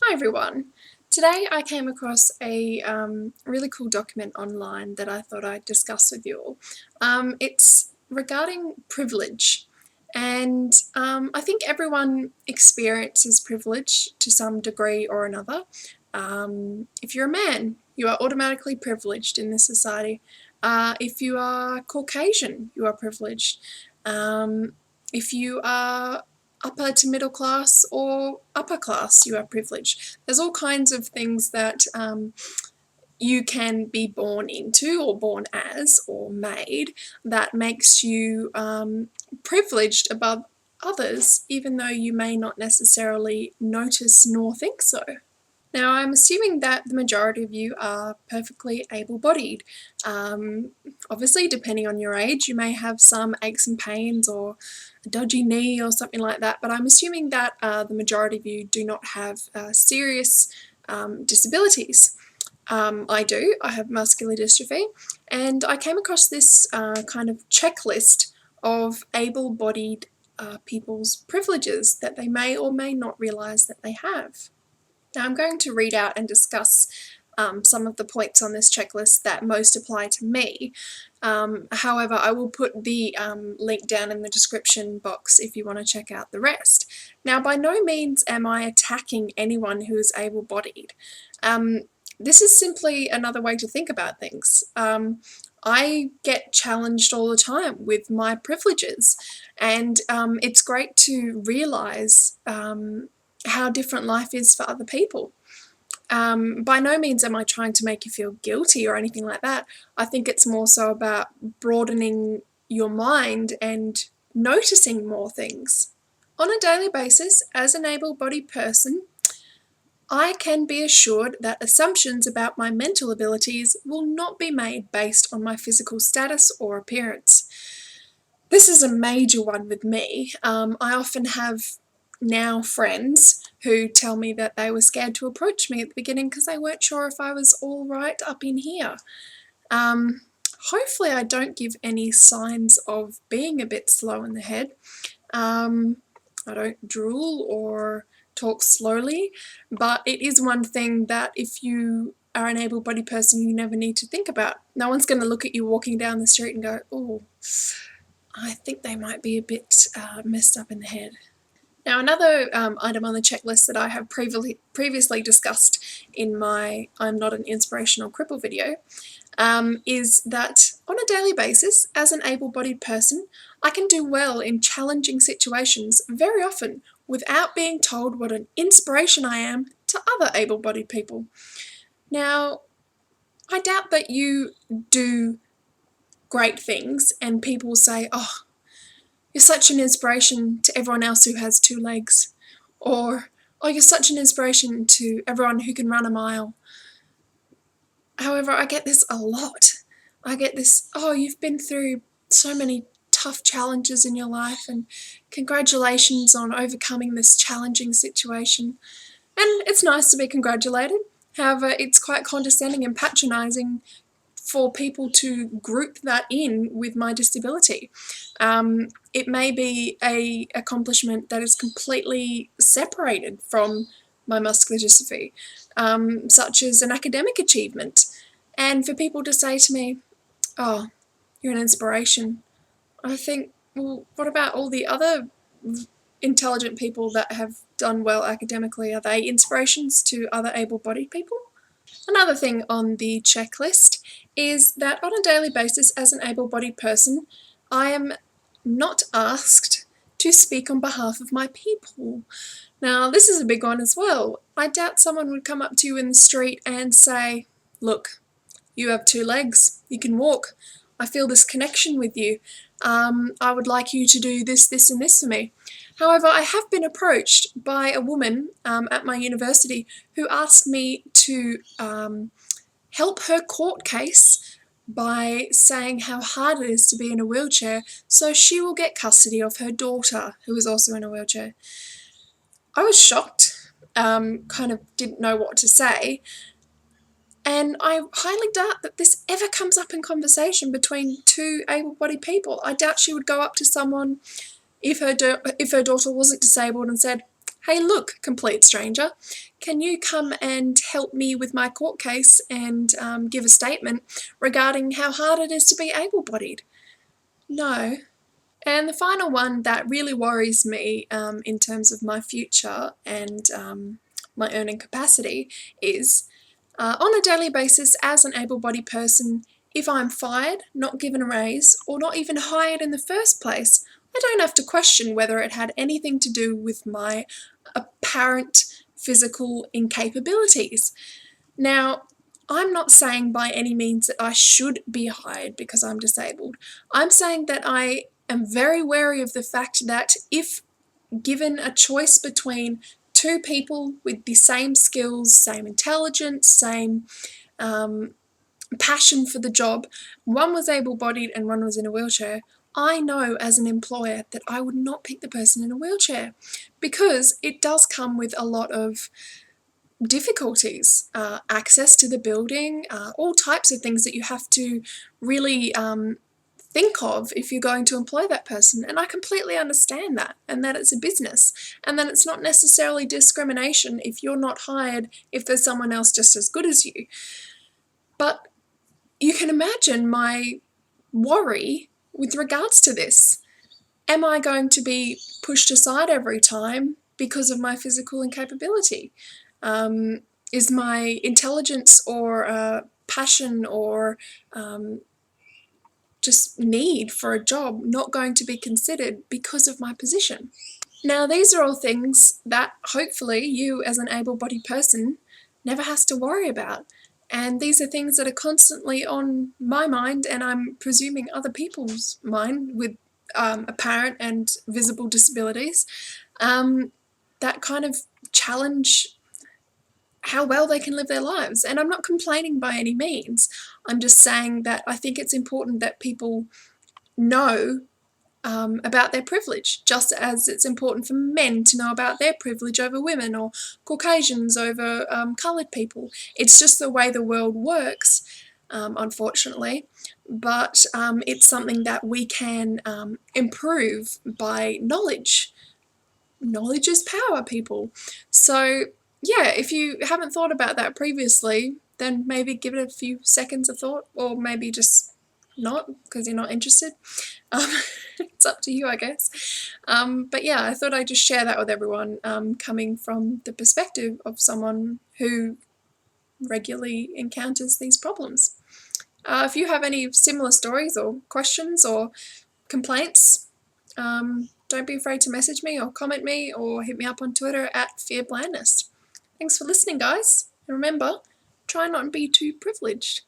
Hi everyone. Today I came across a really cool document online that I thought I'd discuss with you all. It's regarding privilege, and I think everyone experiences privilege to some degree or another. If you're a man, you are automatically privileged in this society. If you are Caucasian, you are privileged. If you are upper to middle class or upper class, you are privileged. There's all kinds of things that you can be born into or born as or made that makes you privileged above others, even though you may not necessarily notice nor think so. Now, I'm assuming that the majority of you are perfectly able-bodied. Obviously, depending on your age, you may have some aches and pains or a dodgy knee or something like that, but I'm assuming that the majority of you do not have serious disabilities. I do. I have muscular dystrophy, and I came across this kind of checklist of able-bodied people's privileges that they may or may not realise that they have. Now I'm going to read out and discuss some of the points on this checklist that most apply to me. However, I will put the link down in the description box if you want to check out the rest. Now, by no means am I attacking anyone who is able-bodied. This is simply another way to think about things. I get challenged all the time with my privileges, and it's great to realise how different life is for other people. By no means am I trying to make you feel guilty or anything like that. I think it's more so about broadening your mind and noticing more things. On a daily basis, as an able-bodied person, I can be assured that assumptions about my mental abilities will not be made based on my physical status or appearance. This is a major one with me. I often have now friends who tell me that they were scared to approach me at the beginning because they weren't sure if I was all right up in here. Hopefully I don't give any signs of being a bit slow in the head. I don't drool or talk slowly, but it is one thing that if you are an able-bodied person, you never need to think about. No one's going to look at you walking down the street and go, oh, I think they might be a bit messed up in the head. Now, another item on the checklist that I have previously discussed in my I'm Not an Inspirational Cripple video is that on a daily basis, as an able-bodied person, I can do well in challenging situations very often without being told what an inspiration I am to other able-bodied people. Now, I doubt that you do great things and people say, oh, you're such an inspiration to everyone else who has 2 legs, or, oh, you're such an inspiration to everyone who can run a mile. However, I get this a lot. I get this, oh, you've been through so many tough challenges in your life, and congratulations on overcoming this challenging situation. And it's nice to be congratulated. However, it's quite condescending and patronising for people to group that in with my disability. It may be an accomplishment that is completely separated from my muscular dystrophy, such as an academic achievement. And for people to say to me, oh, you're an inspiration, I think, well, what about all the other intelligent people that have done well academically? Are they inspirations to other able-bodied people? Another thing on the checklist is that on a daily basis, as an able-bodied person, I am not asked to speak on behalf of my people. Now, this is a big one as well. I doubt someone would come up to you in the street and say, look, you have 2 legs, you can walk, I feel this connection with you, I would like you to do this, this and this for me. However, I have been approached by a woman at my university who asked me to help her court case by saying how hard it is to be in a wheelchair, so she will get custody of her daughter, who is also in a wheelchair. I was shocked, kind of didn't know what to say, and I highly doubt that this ever comes up in conversation between 2 able-bodied people. I doubt she would go up to someone if her daughter wasn't disabled and said, hey look, complete stranger, can you come and help me with my court case and give a statement regarding how hard it is to be able-bodied? No. And the final one that really worries me in terms of my future and my earning capacity is on a daily basis as an able-bodied person, if I'm fired, not given a raise, or not even hired in the first place, I don't have to question whether it had anything to do with my apparent physical incapabilities. Now, I'm not saying by any means that I should be hired because I'm disabled. I'm saying that I am very wary of the fact that if given a choice between two people with the same skills, same intelligence, same passion for the job, one was able-bodied and one was in a wheelchair, I know as an employer that I would not pick the person in a wheelchair because it does come with a lot of difficulties, access to the building, all types of things that you have to really think of if you're going to employ that person. And I completely understand that, and that it's a business, and that it's not necessarily discrimination if you're not hired if there's someone else just as good as you. But you can imagine my worry with regards to this. Am I going to be pushed aside every time because of my physical incapability? Is my intelligence or passion or just need for a job not going to be considered because of my position? Now, these are all things that hopefully you as an able-bodied person never has to worry about. And these are things that are constantly on my mind, and I'm presuming other people's mind with apparent and visible disabilities, that kind of challenge how well they can live their lives. And I'm not complaining by any means. I'm just saying that I think it's important that people know about their privilege, just as it's important for men to know about their privilege over women or Caucasians over coloured people. It's just the way the world works, unfortunately, but it's something that we can improve by knowledge. Knowledge is power, people. So yeah, if you haven't thought about that previously, then maybe give it a few seconds of thought, or maybe just not, because you're not interested. It's up to you, I guess. But yeah, I thought I'd just share that with everyone, coming from the perspective of someone who regularly encounters these problems. If you have any similar stories or questions or complaints, don't be afraid to message me or comment me or hit me up on Twitter at fearblindness. Thanks for listening, guys. And remember, try not to be too privileged.